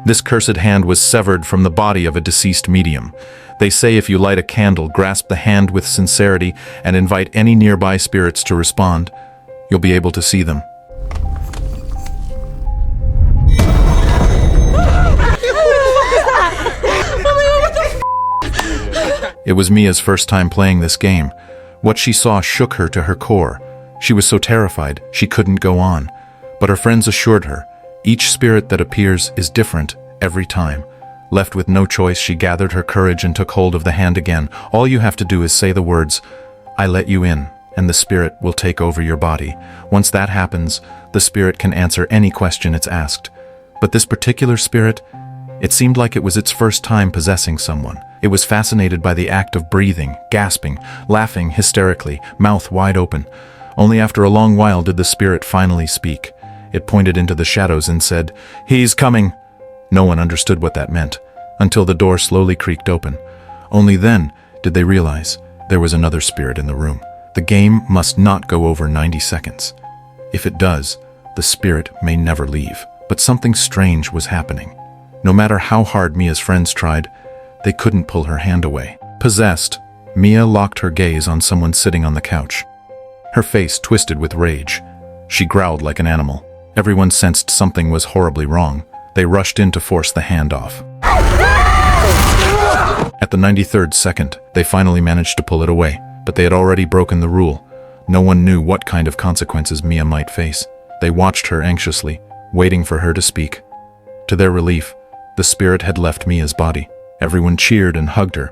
This cursed hand was severed from the body of a deceased medium. They say if you light a candle, grasp the hand with sincerity, and invite any nearby spirits to respond, you'll be able to see them. It was Mia's first time playing this game. What she saw shook her to her core. She was so terrified, she couldn't go on. But her friends assured her, each spirit that appears is different every time. Left with no choice, she gathered her courage and took hold of the hand again. All you have to do is say the words, "I let you in," and the spirit will take over your body. Once that happens, the spirit can answer any question it's asked. But this particular spirit, it seemed like it was its first time possessing someone. It was fascinated by the act of breathing, gasping, laughing hysterically, mouth wide open. Only after a long while did the spirit finally speak. It pointed into the shadows and said, "He's coming." No one understood what that meant, until the door slowly creaked open. Only then did they realize there was another spirit in the room. The game must not go over 90 seconds. If it does, the spirit may never leave. But something strange was happening. No matter how hard Mia's friends tried, they couldn't pull her hand away. Possessed, Mia locked her gaze on someone sitting on the couch. Her face twisted with rage. She growled like an animal. Everyone sensed something was horribly wrong. They rushed in to force the hand off. At the 93rd second, they finally managed to pull it away, but they had already broken the rule. No one knew what kind of consequences Mia might face. They watched her anxiously, waiting for her to speak. To their relief, the spirit had left Mia's body. Everyone cheered and hugged her,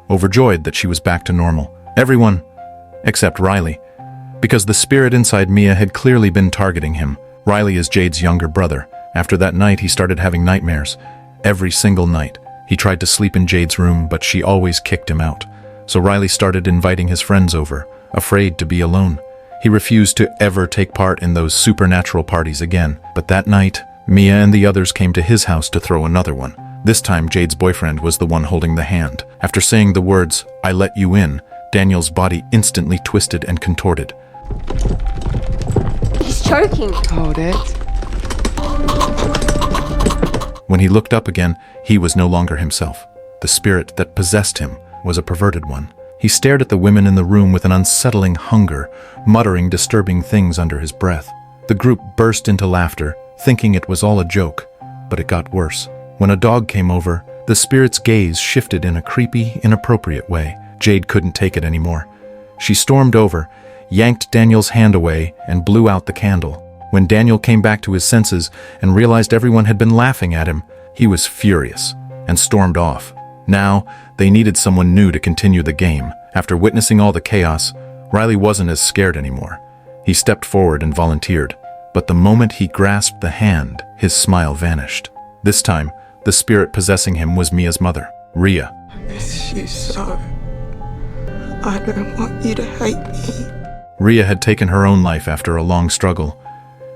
overjoyed that she was back to normal. Everyone, except Riley, because the spirit inside Mia had clearly been targeting him. Riley is Jade's younger brother. After that night, he started having nightmares. Every single night. He tried to sleep in Jade's room, but she always kicked him out. So Riley started inviting his friends over, afraid to be alone. He refused to ever take part in those supernatural parties again. But that night, Mia and the others came to his house to throw another one. This time, Jade's boyfriend was the one holding the hand. After saying the words, "I let you in," Daniel's body instantly twisted and contorted. He's choking. Hold it. When he looked up again, he was no longer himself. The spirit that possessed him was a perverted one. He stared at the women in the room with an unsettling hunger, muttering disturbing things under his breath. The group burst into laughter, thinking it was all a joke, but it got worse. When a dog came over, the spirit's gaze shifted in a creepy, inappropriate way. Jade couldn't take it anymore. She stormed over, yanked Daniel's hand away, and blew out the candle. When Daniel came back to his senses and realized everyone had been laughing at him, he was furious and stormed off. Now, they needed someone new to continue the game. After witnessing all the chaos, Riley wasn't as scared anymore. He stepped forward and volunteered, but the moment he grasped the hand, his smile vanished. This time, the spirit possessing him was Mia's mother, Rhea. I miss you so. I don't want you to hate me. Rhea had taken her own life after a long struggle.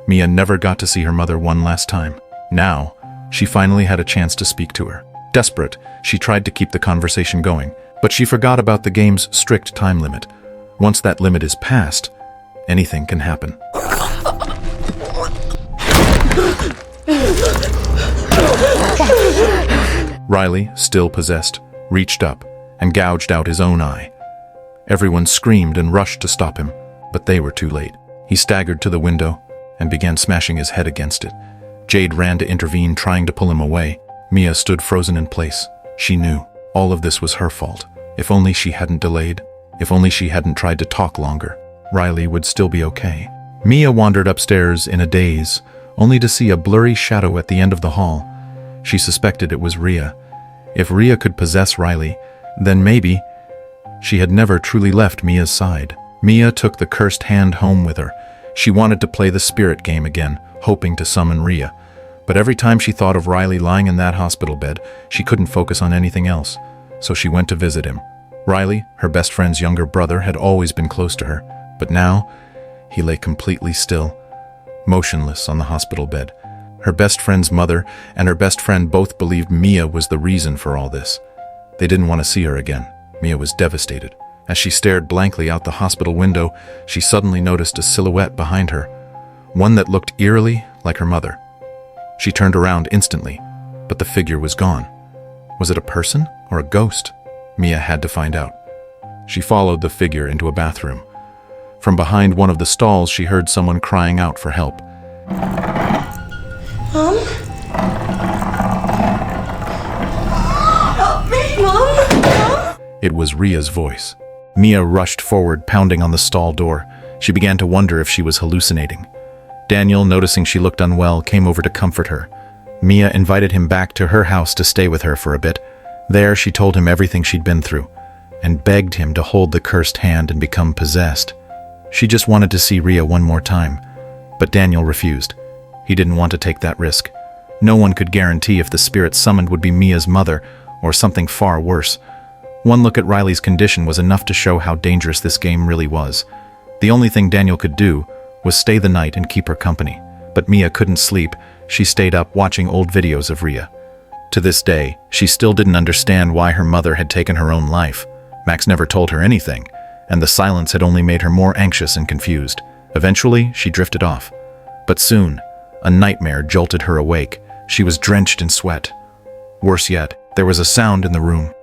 Mia never got to see her mother one last time. Now, she finally had a chance to speak to her. Desperate, she tried to keep the conversation going, but she forgot about the game's strict time limit. Once that limit is passed, anything can happen. Riley, still possessed, reached up and gouged out his own eye. Everyone screamed and rushed to stop him, but they were too late. He staggered to the window and began smashing his head against it. Jade ran to intervene, trying to pull him away. Mia stood frozen in place. She knew all of this was her fault. If only she hadn't delayed, if only she hadn't tried to talk longer, Riley would still be okay. Mia wandered upstairs in a daze, only to see a blurry shadow at the end of the hall. She suspected it was Rhea. If Rhea could possess Riley, then maybe she had never truly left Mia's side. Mia took the cursed hand home with her. She wanted to play the spirit game again, hoping to summon Rhea. But every time she thought of Riley lying in that hospital bed, she couldn't focus on anything else. So she went to visit him. Riley, her best friend's younger brother, had always been close to her. But now, he lay completely still, motionless on the hospital bed. Her best friend's mother and her best friend both believed Mia was the reason for all this. They didn't want to see her again. Mia was devastated. As she stared blankly out the hospital window, she suddenly noticed a silhouette behind her, one that looked eerily like her mother. She turned around instantly. but the figure was gone. Was it a person or a ghost? Mia had to find out. She followed the figure into a bathroom. From behind one of the stalls, she heard someone crying out for help. Mom? Help me, Mom! Mom? It was Ria's voice. Mia rushed forward, pounding on the stall door. She began to wonder if she was hallucinating. Daniel, noticing she looked unwell, came over to comfort her. Mia invited him back to her house to stay with her for a bit. There, she told him everything she'd been through, and begged him to hold the cursed hand and become possessed. She just wanted to see Ria one more time, but Daniel refused. He didn't want to take that risk. No one could guarantee if the spirit summoned would be Mia's mother, or something far worse. One look at Riley's condition was enough to show how dangerous this game really was. The only thing Daniel could do was stay the night and keep her company. But Mia couldn't sleep. She stayed up watching old videos of Ria. To this day, she still didn't understand why her mother had taken her own life. Max never told her anything, and the silence had only made her more anxious and confused. Eventually, she drifted off. But soon, a nightmare jolted her awake. She was drenched in sweat. Worse yet, there was a sound in the room.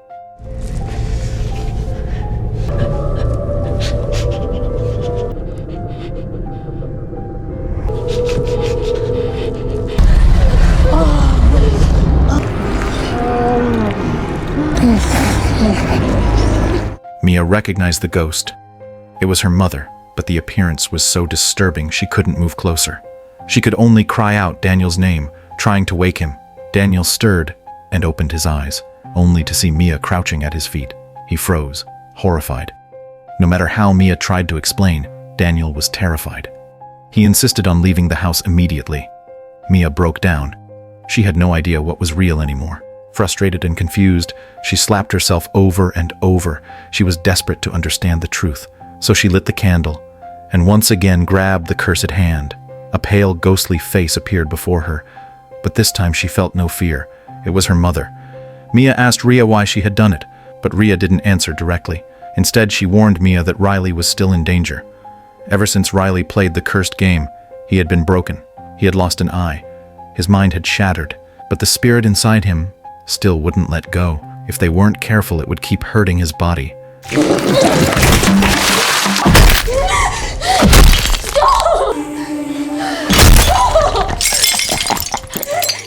Mia recognized the ghost. It was her mother, but the appearance was so disturbing she couldn't move closer. She could only cry out Daniel's name, trying to wake him. Daniel stirred and opened his eyes, only to see Mia crouching at his feet. He froze, horrified. No matter how Mia tried to explain, Daniel was terrified. He insisted on leaving the house immediately. Mia broke down. She had no idea what was real anymore. Frustrated and confused, she slapped herself over and over. She was desperate to understand the truth, so she lit the candle and once again grabbed the cursed hand. A pale, ghostly face appeared before her, but this time she felt no fear. It was her mother. Mia asked Ria why she had done it, but Ria didn't answer directly. Instead, she warned Mia that Riley was still in danger. Ever since Riley played the cursed game, he had been broken. He had lost an eye. His mind had shattered, but the spirit inside him still wouldn't let go. If they weren't careful, it would keep hurting his body.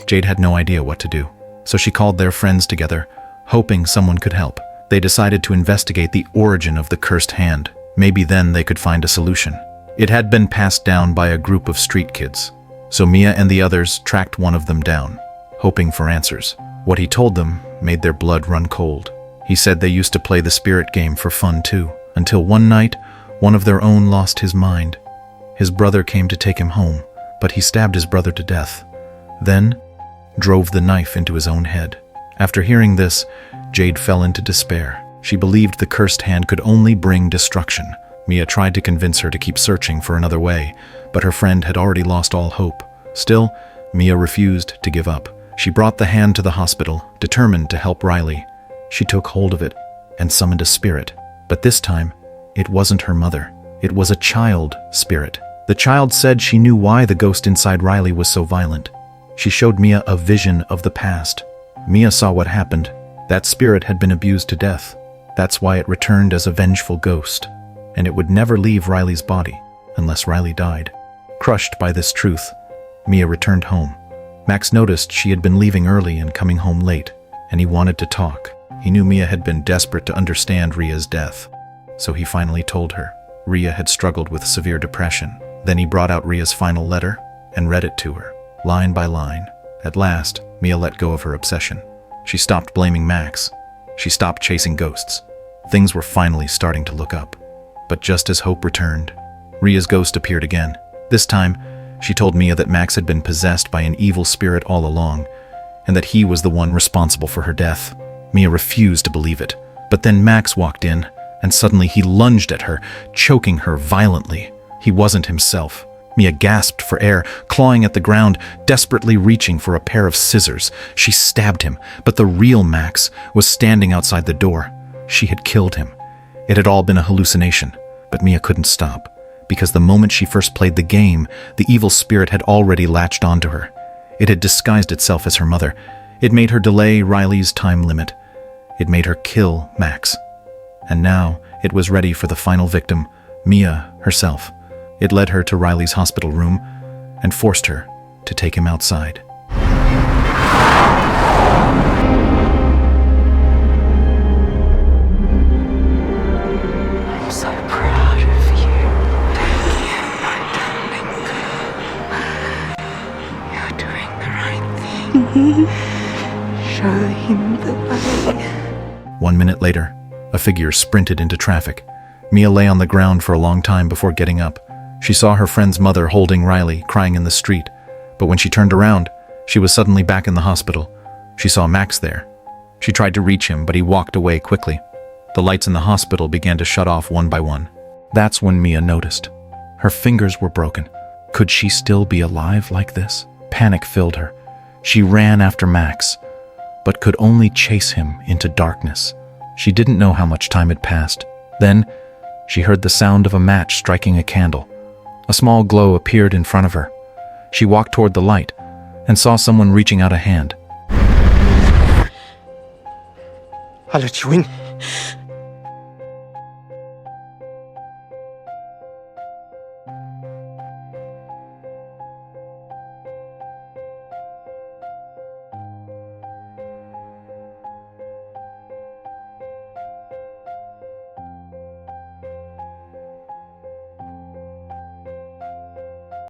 Jade had no idea what to do, so she called their friends together, hoping someone could help. They decided to investigate the origin of the cursed hand. Maybe then they could find a solution. It had been passed down by a group of street kids, so Mia and the others tracked one of them down, hoping for answers. What he told them made their blood run cold. He said they used to play the spirit game for fun too, until one night, one of their own lost his mind. His brother came to take him home, but he stabbed his brother to death, then drove the knife into his own head. After hearing this, Jade fell into despair. She believed the cursed hand could only bring destruction. Mia tried to convince her to keep searching for another way, but her friend had already lost all hope. Still, Mia refused to give up. She brought the hand to the hospital, determined to help Riley. She took hold of it and summoned a spirit. But this time, it wasn't her mother. It was a child spirit. The child said she knew why the ghost inside Riley was so violent. She showed Mia a vision of the past. Mia saw what happened. That spirit had been abused to death. That's why it returned as a vengeful ghost, and it would never leave Riley's body unless Riley died. Crushed by this truth, Mia returned home. Max noticed she had been leaving early and coming home late, and he wanted to talk. He knew Mia had been desperate to understand Ria's death, so he finally told her. Ria had struggled with severe depression. Then he brought out Ria's final letter and read it to her, line by line. At last, Mia let go of her obsession. She stopped blaming Max. She stopped chasing ghosts. Things were finally starting to look up. But just as hope returned, Ria's ghost appeared again. This time, she told Mia that Max had been possessed by an evil spirit all along, and that he was the one responsible for her death. Mia refused to believe it. But then Max walked in, and suddenly he lunged at her, choking her violently. He wasn't himself. Mia gasped for air, clawing at the ground, desperately reaching for a pair of scissors. She stabbed him, but the real Max was standing outside the door. She had killed him. It had all been a hallucination, but Mia couldn't stop, because the moment she first played the game, the evil spirit had already latched onto her. It had disguised itself as her mother. It made her delay Riley's time limit. It made her kill Max. And now it was ready for the final victim, Mia herself. It led her to Riley's hospital room and forced her to take him outside. I'm so proud of you. Thank you, my darling girl. You're doing the right thing. Show him the way. 1 minute later, a figure sprinted into traffic. Mia lay on the ground for a long time before getting up. She saw her friend's mother holding Riley, crying in the street. But when she turned around, she was suddenly back in the hospital. She saw Max there. She tried to reach him, but he walked away quickly. The lights in the hospital began to shut off one by one. That's when Mia noticed. Her fingers were broken. Could she still be alive like this? Panic filled her. She ran after Max, but could only chase him into darkness. She didn't know how much time had passed. Then, she heard the sound of a match striking a candle. A small glow appeared in front of her. She walked toward the light and saw someone reaching out a hand. I'll let you in.